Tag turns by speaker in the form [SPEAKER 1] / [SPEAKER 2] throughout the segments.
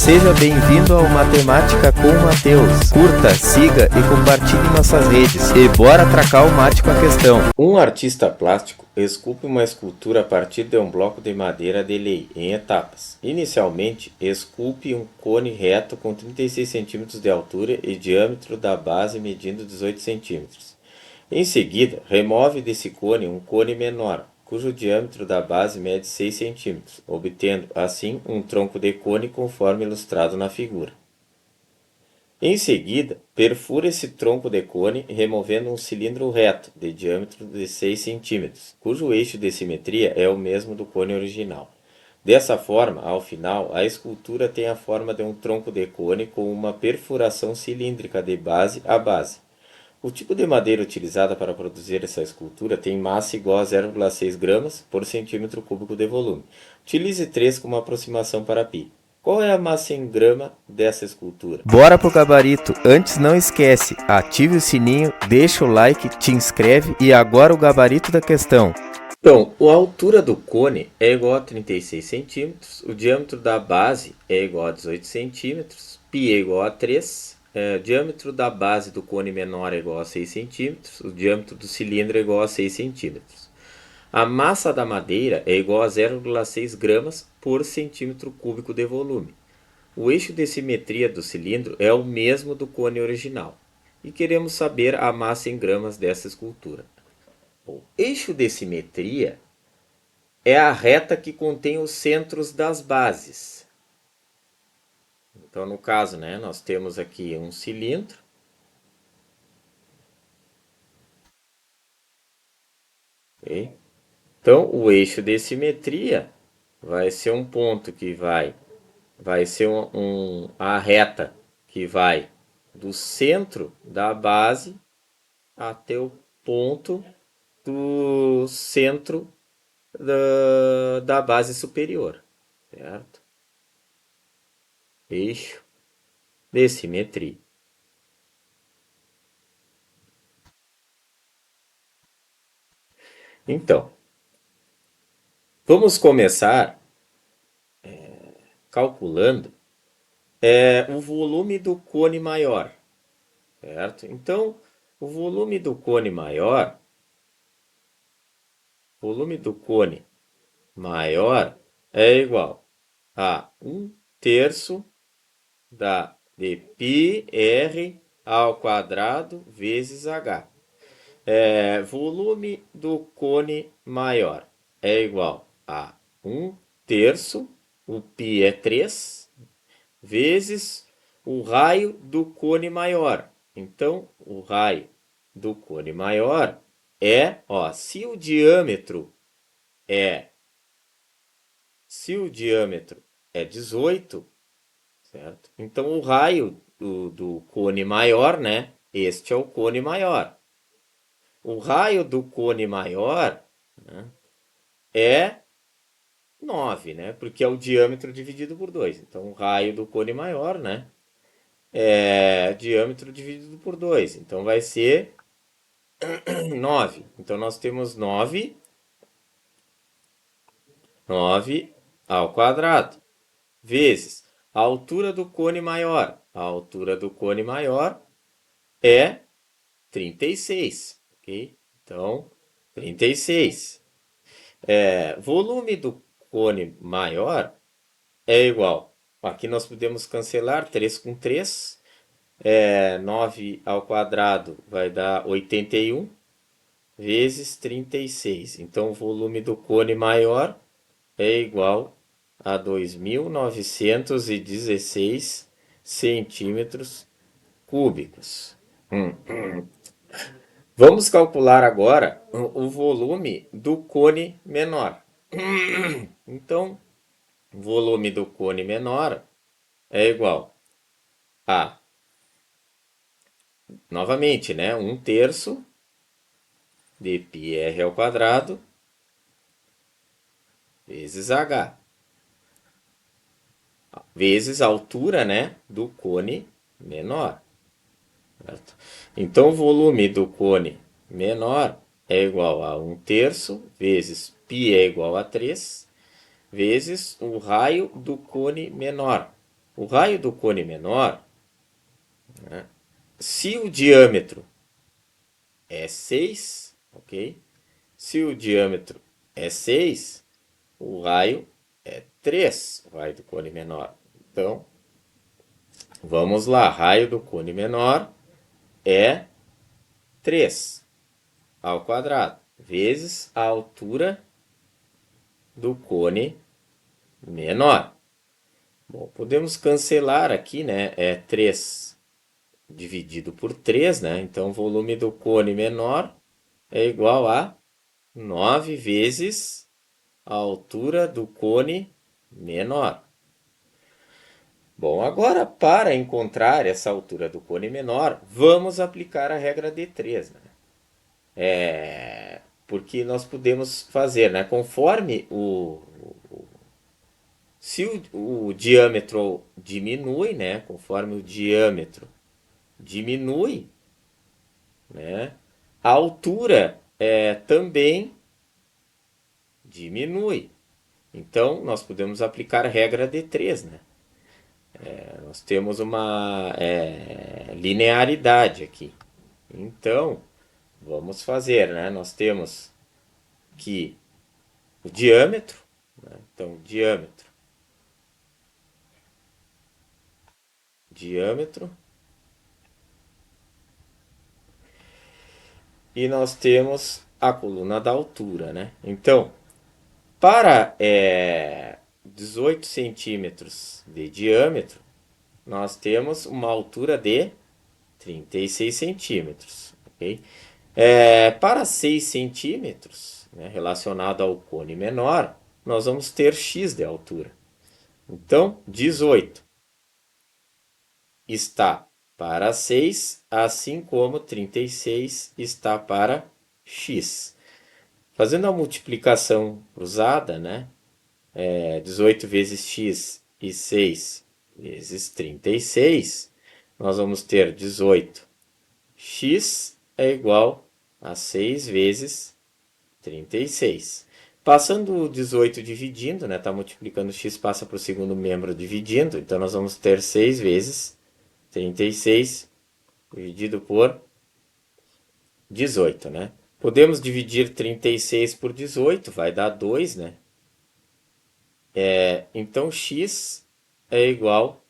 [SPEAKER 1] Seja bem-vindo ao Matemática com o Matheus. Curta, siga e compartilhe nossas redes. E bora atracar o mate com a questão.
[SPEAKER 2] Um artista plástico esculpe uma escultura a partir de um bloco de madeira de lei, em etapas. Inicialmente, esculpe um cone reto com 36 cm de altura e diâmetro da base medindo 18 cm. Em seguida, remove desse cone um cone menor, cujo diâmetro da base mede 6 cm, obtendo, assim, um tronco de cone conforme ilustrado na figura. Em seguida, perfura esse tronco de cone removendo um cilindro reto de diâmetro de 6 cm, cujo eixo de simetria é o mesmo do cone original. Dessa forma, ao final, a escultura tem a forma de um tronco de cone com uma perfuração cilíndrica de base a base. O tipo de madeira utilizada para produzir essa escultura tem massa igual a 0,6 gramas por centímetro cúbico de volume. Utilize 3 como aproximação para π. Qual é a massa em grama dessa escultura?
[SPEAKER 1] Bora pro gabarito. Antes não esquece, ative o sininho, deixa o like, te inscreve e agora o gabarito da questão.
[SPEAKER 2] Então, a altura do cone é igual a 36 cm, o diâmetro da base é igual a 18 cm, π é igual a 3, o diâmetro da base do cone menor é igual a 6 cm, o diâmetro do cilindro é igual a 6 cm. A massa da madeira é igual a 0,6 gramas por centímetro cúbico de volume. O eixo de simetria do cilindro é o mesmo do cone original. E queremos saber a massa em gramas dessa escultura. O eixo de simetria é a reta que contém os centros das bases. Então, no caso, nós temos aqui um cilindro. Okay? Então, o eixo de simetria vai ser um ponto que vai ser a reta que vai do centro da base até o ponto do centro da base superior, certo? Eixo de simetria. Então, vamos começar calculando o volume do cone maior, certo? Então, o volume do cone maior é igual a 1/3 de πr ao quadrado vezes h. Volume do cone maior é igual a 1/3, o π é 3, vezes o raio do cone maior. Então, o raio do cone maior é, se o diâmetro é 18, certo? Então, o raio do cone maior, este é o cone maior. O raio do cone maior é 9, porque é o diâmetro dividido por 2. Então, o raio do cone maior, é diâmetro dividido por 2. Então, vai ser 9. Então, nós temos 9 ao quadrado, vezes a altura do cone maior. A altura do cone maior é 36, ok? Então, 36. Volume do cone maior é igual. Aqui nós podemos cancelar 3 com 3. 9 ao quadrado vai dar 81 vezes 36. Então, o volume do cone maior é igual a 2.916 centímetros cúbicos. Vamos calcular agora o volume do cone menor. Então, o volume do cone menor é igual a, novamente, 1/3 de πr ao quadrado vezes h, vezes a altura, do cone menor. Certo? Então, o volume do cone menor é igual a 1/3 vezes π é igual a 3, vezes o raio do cone menor. o raio do cone menor, né, se o diâmetro é 6, ok? Se o diâmetro é 6, o raio é 3, o raio do cone menor. Então, vamos lá, raio do cone menor é 3 ao quadrado, vezes a altura do cone menor. Bom, podemos cancelar aqui, né? É 3 dividido por 3, né? Então, o volume do cone menor é igual a 9 vezes a altura do cone menor. Bom, agora para encontrar essa altura do cone menor, vamos aplicar a regra D3, né? Porque nós podemos fazer, né? Conforme se o diâmetro diminui, né? Conforme o diâmetro diminui, né? A altura também diminui. Então, nós podemos aplicar a regra D3, né? Nós temos uma linearidade aqui. Então, vamos fazer, né? Nós temos que o diâmetro, né? Então, diâmetro, e nós temos a coluna da altura, né? Então, para 18 centímetros de diâmetro, nós temos uma altura de 36 centímetros, ok? Para 6 centímetros, né, relacionado ao cone menor, nós vamos ter x de altura. Então, 18 está para 6, assim como 36 está para x. Fazendo a multiplicação cruzada, né? 18 vezes x e 6 vezes 36, nós vamos ter 18x é igual a 6 vezes 36. Passando o 18 dividindo, né? Tá multiplicando x, passa para o segundo membro dividindo. Então, nós vamos ter 6 vezes 36 dividido por 18, né? Podemos dividir 36 por 18, vai dar 2, né? Então, x é igual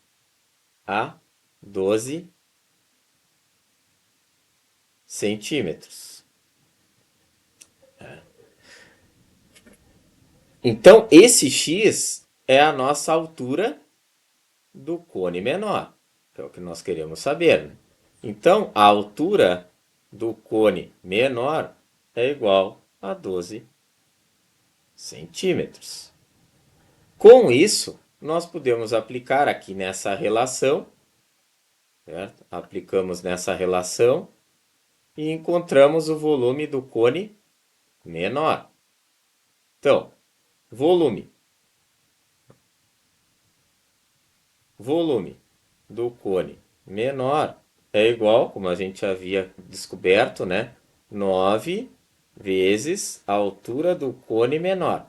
[SPEAKER 2] a 12 centímetros. Então, esse x é a nossa altura do cone menor, que é o que nós queremos saber, né? Então, a altura do cone menor é igual a 12 centímetros. Com isso, nós podemos aplicar aqui nessa relação, certo? Aplicamos nessa relação e encontramos o volume do cone menor. Então, volume do cone menor é igual, como a gente havia descoberto, né? 9 vezes a altura do cone menor.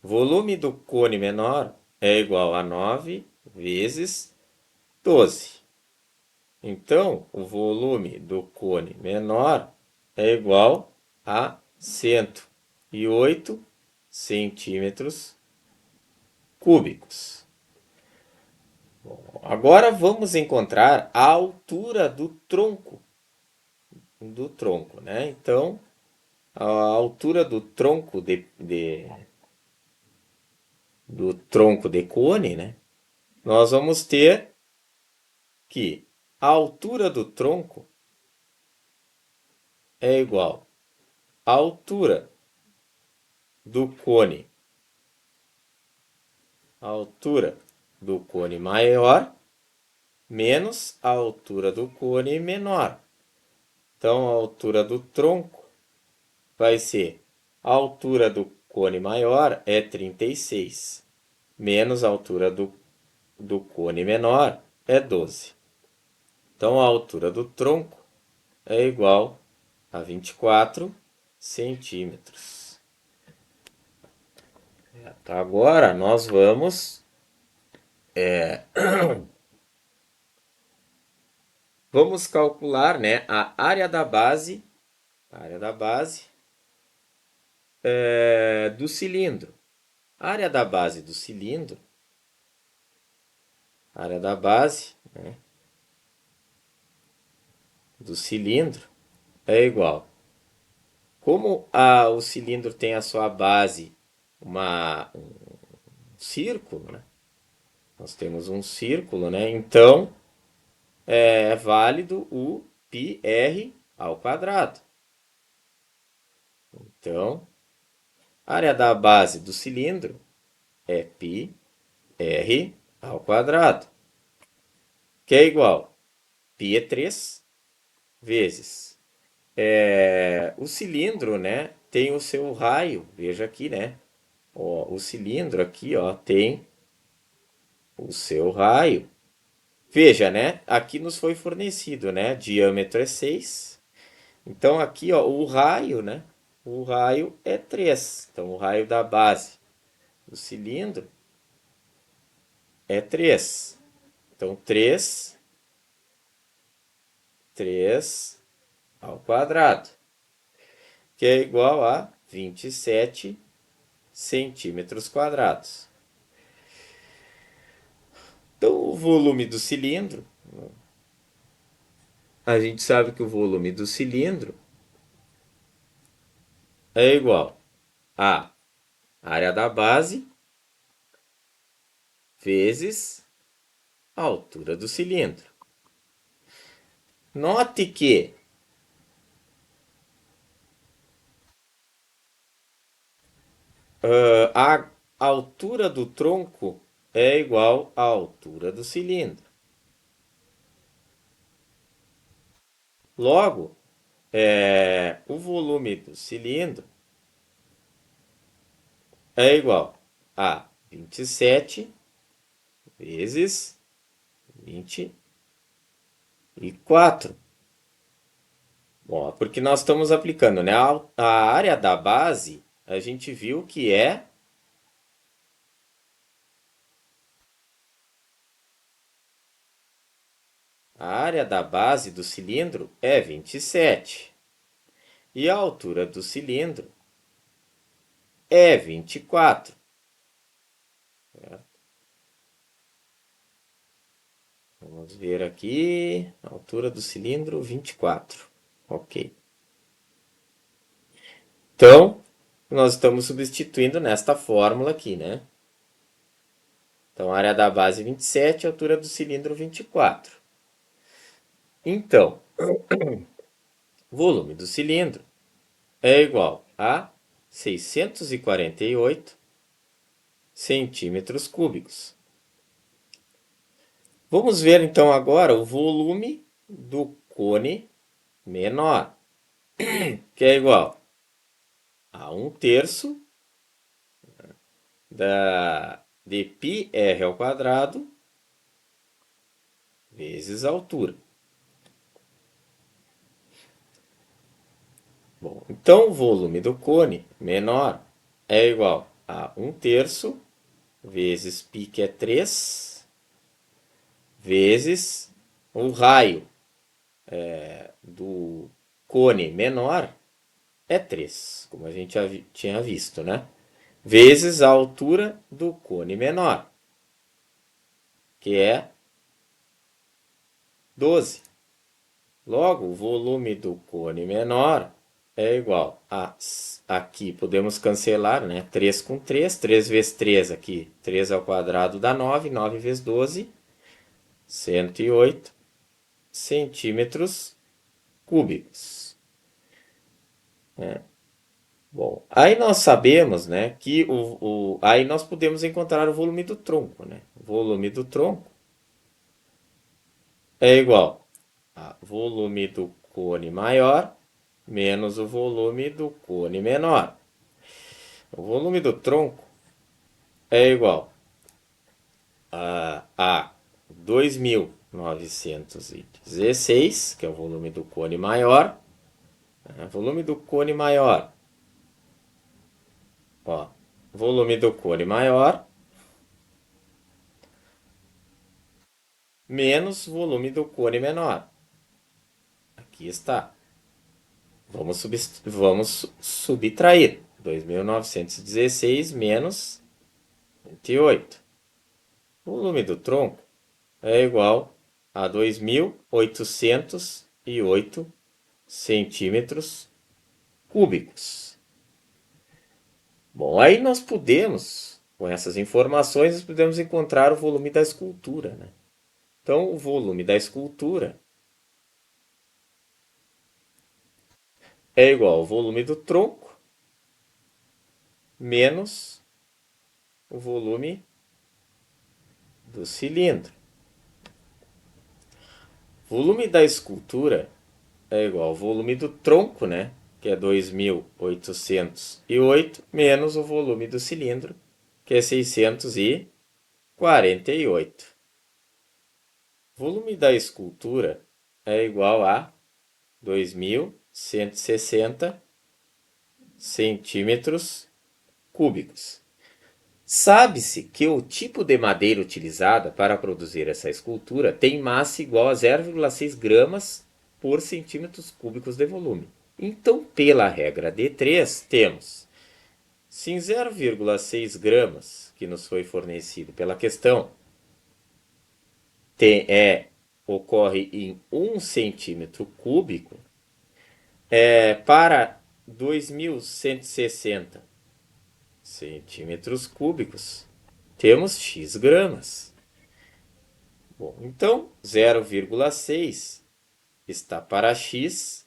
[SPEAKER 2] Volume do cone menor é igual a 9 vezes 12. Então, o volume do cone menor é igual a 108 centímetros cúbicos. Bom, agora vamos encontrar a altura do tronco. Né? Então, a altura do tronco do tronco de cone, né? Nós vamos ter que a altura do tronco é igual à altura do cone, maior menos a altura do cone menor. Então, a altura do tronco vai ser a altura do cone maior é 36, menos a altura do cone menor é 12. Então, a altura do tronco é igual a 24 centímetros. Agora, nós vamos Vamos calcular, né, a área da base do cilindro. A área da base do cilindro, a área da base, né, do cilindro é igual. Como o cilindro tem a sua base um círculo, né? Nós temos um círculo, né? Então é válido o πr ao quadrado. Então, a área da base do cilindro é πr ao quadrado, que é igual π é 3 vezes o cilindro, né, tem o seu raio, veja aqui, né? Ó, o cilindro aqui, ó, tem o seu raio. Veja, né? Aqui nos foi fornecido, né? Diâmetro é 6. Então aqui, ó, o raio, né? O raio é 3. Então o raio da base do cilindro é 3. Então 3 ao quadrado, que é igual a 27 centímetros quadrados. Então o volume do cilindro, a gente sabe que o volume do cilindro é igual a área da base vezes a altura do cilindro. Note que a altura do tronco é igual à altura do cilindro. Logo, o volume do cilindro é igual a 27 vezes 24. Bom, porque nós estamos aplicando, né? A área da base, a gente viu que a área da base do cilindro é 27. E a altura do cilindro é 24. Certo? Vamos ver aqui. A altura do cilindro, 24. Ok. Então, nós estamos substituindo nesta fórmula aqui, né? Então, a área da base 27, a altura do cilindro 24. Então, o volume do cilindro é igual a 648 centímetros cúbicos. Vamos ver então agora o volume do cone menor, que é igual a 1/3 de πr ao quadrado vezes a altura. Bom, então o volume do cone menor é igual a 1/3 vezes π, que é 3, vezes o raio do cone menor é 3, como a gente já tinha visto, né? Vezes a altura do cone menor, que é 12. Logo, o volume do cone menor é igual a, aqui podemos cancelar, né? 3 com 3, 3 vezes 3 aqui, 3 ao quadrado dá 9, 9 vezes 12, 108 centímetros cúbicos. Bom, aí nós sabemos, né, que aí nós podemos encontrar o volume do tronco, né? O volume do tronco é igual a volume do cone maior menos o volume do cone menor. O volume do tronco é igual a 2.916, que é o volume do cone maior. Volume do cone maior. Ó, volume do cone maior menos volume do cone menor. Aqui está. Vamos subtrair 2.916 menos 28. O volume do tronco é igual a 2.808 centímetros cúbicos. Bom, aí nós podemos, com essas informações, nós podemos encontrar o volume da escultura, né? Então, o volume da escultura é igual ao volume do tronco menos o volume do cilindro. O volume da escultura é igual ao volume do tronco, né? Que é 2.808, menos o volume do cilindro, que é 648. O volume da escultura é igual a 2.160 centímetros cúbicos. Sabe-se que o tipo de madeira utilizada para produzir essa escultura tem massa igual a 0,6 gramas por centímetros cúbicos de volume. Então, pela regra de 3, temos, se em 0,6 gramas, que nos foi fornecido pela questão, ocorre em 1 centímetro cúbico, para 2.160 centímetros cúbicos, temos x gramas. Bom, então, 0,6 está para x,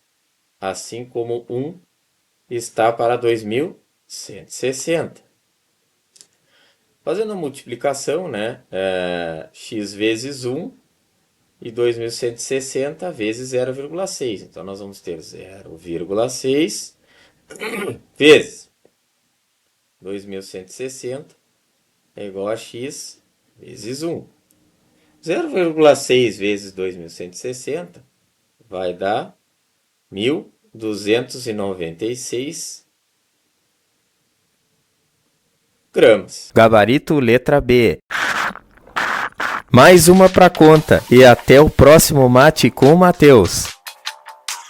[SPEAKER 2] assim como 1 está para 2.160. Fazendo a multiplicação, né? X vezes 1 e 2.160 vezes 0,6. Então, nós vamos ter 0,6 vezes 2.160 é igual a x vezes 1. 0,6 vezes 2.160 vai dar 1.296 gramas.
[SPEAKER 1] Gabarito letra B. Mais uma pra conta e até o próximo mate com o Matheus.